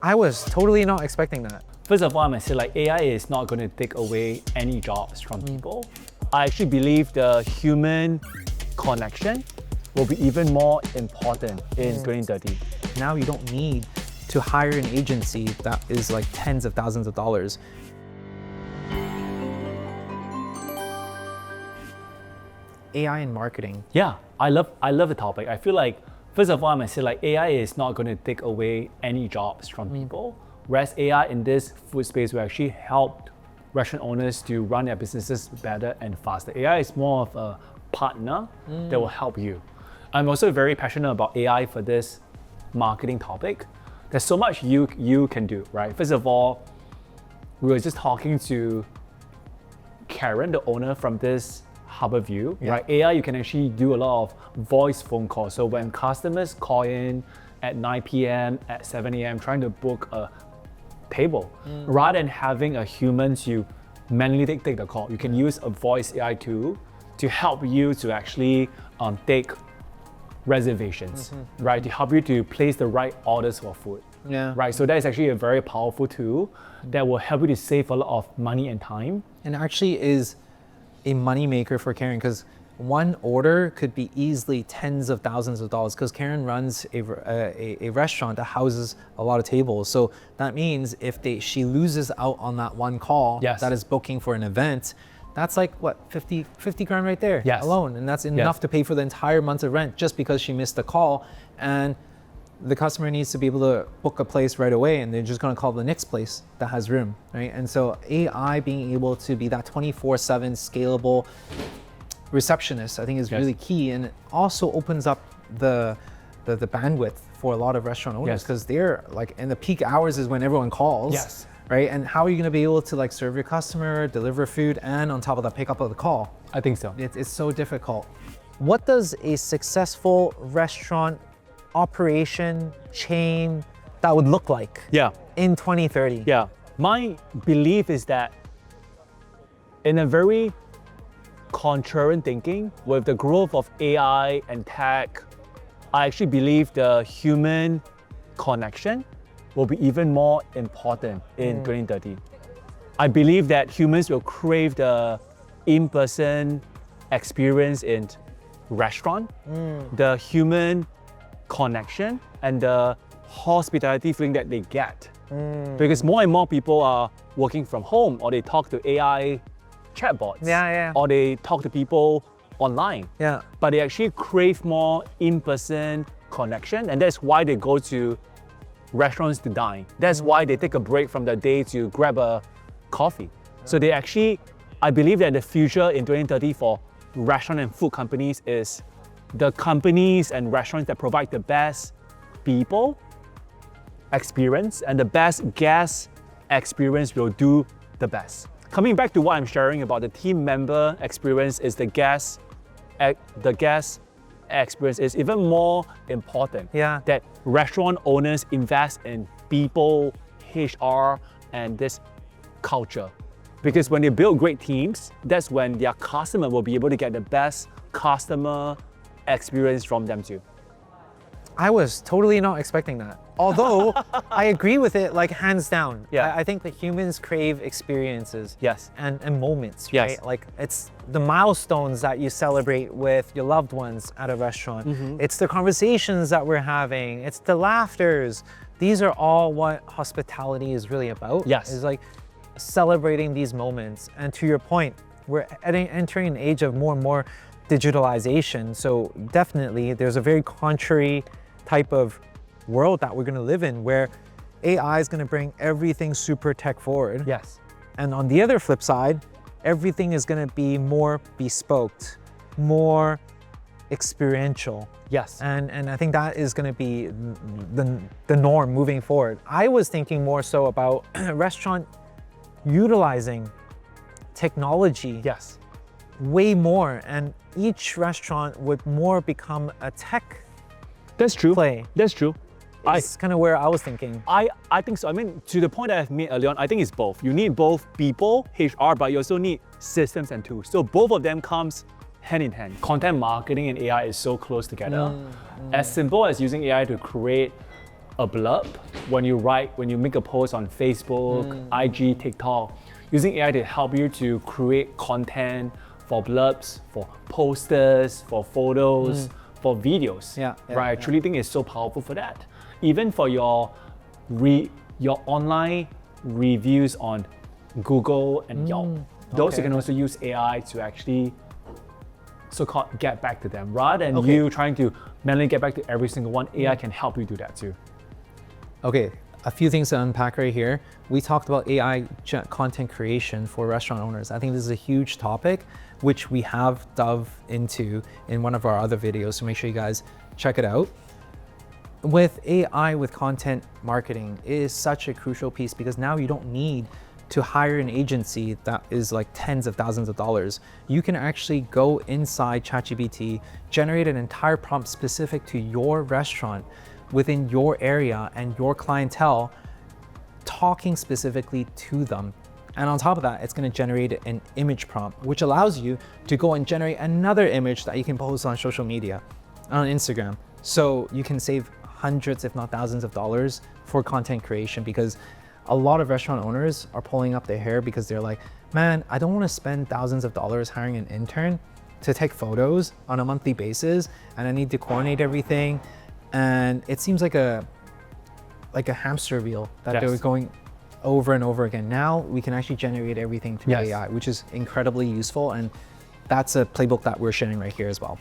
I was totally not expecting that. First of all, I must say AI is not going to take away any jobs from people. I actually believe the human connection will be even more important in 2030. Now you don't need to hire an agency that is like tens of thousands of dollars. AI in marketing. Yeah, I love the topic. I feel like, first of all, I must say AI is not going to take away any jobs from people. Whereas AI in this food space will actually help restaurant owners to run their businesses better and faster. AI is more of a partner that will help you. I'm also very passionate about AI for this marketing topic. There's so much you can do, right? First of all, we were just talking to Karen, the owner from this Harborview, right? AI, you can actually do a lot of voice phone calls. So when customers call in at 9 p.m., at 7 a.m., trying to book a table, rather than having a human to manually take the call, you can use a voice AI tool to help you to actually take reservations, right? To help you to place the right orders for food. Right, so that is actually a very powerful tool that will help you to save a lot of money and time. And actually is a money maker for Karen, because one order could be easily tens of thousands of dollars, because Karen runs a restaurant that houses a lot of tables. So that means if she loses out on that one call that is booking for an event, that's like what, 50 grand right there alone. And that's enough to pay for the entire month of rent just because she missed the call. And the customer needs to be able to book a place right away, and they're just going to call the next place that has room, right? And so AI being able to be that 24/7 scalable receptionist, I think is really key. And it also opens up the bandwidth for a lot of restaurant owners, because they're like in the peak hours is when everyone calls, right? And how are you going to be able to like serve your customer, deliver food, and on top of that, pick up of the call? I think so. It's so difficult. What does a successful restaurant operation chain that would look like in 2030? My belief is that in a very contrarian thinking, with the growth of AI and tech, I actually believe the human connection will be even more important in 2030. I believe that humans will crave the in-person experience in restaurant, the human connection and the hospitality feeling that they get. Because more and more people are working from home, or they talk to AI chatbots, or they talk to people online. But they actually crave more in-person connection, and that's why they go to restaurants to dine. That's why they take a break from the day to grab a coffee. So they actually, I believe that the future in 2030 for restaurant and food companies is the companies and restaurants that provide the best people experience and the best guest experience will do the best. Coming back to what I'm sharing about the team member experience is the guest experience is even more important. That restaurant owners invest in people, HR, and this culture. Because when they build great teams, that's when their customer will be able to get the best customer experience from them too. I was totally not expecting that. Although I agree with it like hands down. I think that humans crave experiences and moments, right? Like it's the milestones that you celebrate with your loved ones at a restaurant. It's the conversations that we're having. It's the laughters. These are all what hospitality is really about. Is like celebrating these moments. And to your point, we're entering an age of more and more digitalization. So definitely there's a very contrary type of world that we're going to live in, where AI is going to bring everything super tech forward. And on the other flip side, everything is going to be more bespoke, more experiential. And I think that is going to be the norm moving forward. I was thinking more so about restaurant utilizing technology way more, and each restaurant would more become a tech play. That's true. It's kind of where I was thinking. I think so. I mean, to the point that I've made earlier on, I think it's both. You need both people, HR, but you also need systems and tools. So both of them comes hand in hand. Content marketing and AI is so close together. As simple as using AI to create a blurb when you make a post on Facebook, IG, TikTok, using AI to help you to create content for blurbs, for posters, for photos, for videos. Right? I truly think it's so powerful for that. Even for your online reviews on Google and Yelp. Those you can also use AI to actually so-called get back to them. Rather than you trying to manually get back to every single one, AI can help you do that too. Okay, a few things to unpack right here. We talked about AI content creation for restaurant owners. I think this is a huge topic, which we have dove into in one of our other videos, so make sure you guys check it out. With AI, with content marketing, it is such a crucial piece because now you don't need to hire an agency that is like tens of thousands of dollars. You can actually go inside ChatGPT, generate an entire prompt specific to your restaurant within your area and your clientele, talking specifically to them. And on top of that, it's gonna generate an image prompt, which allows you to go and generate another image that you can post on social media, on Instagram. So you can save hundreds, if not thousands of dollars for content creation, because a lot of restaurant owners are pulling up their hair because they're like, man, I don't want to spend thousands of dollars hiring an intern to take photos on a monthly basis, and I need to coordinate everything. And it seems like a hamster wheel that they're going over and over again. Now we can actually generate everything through AI, which is incredibly useful. And that's a playbook that we're sharing right here as well.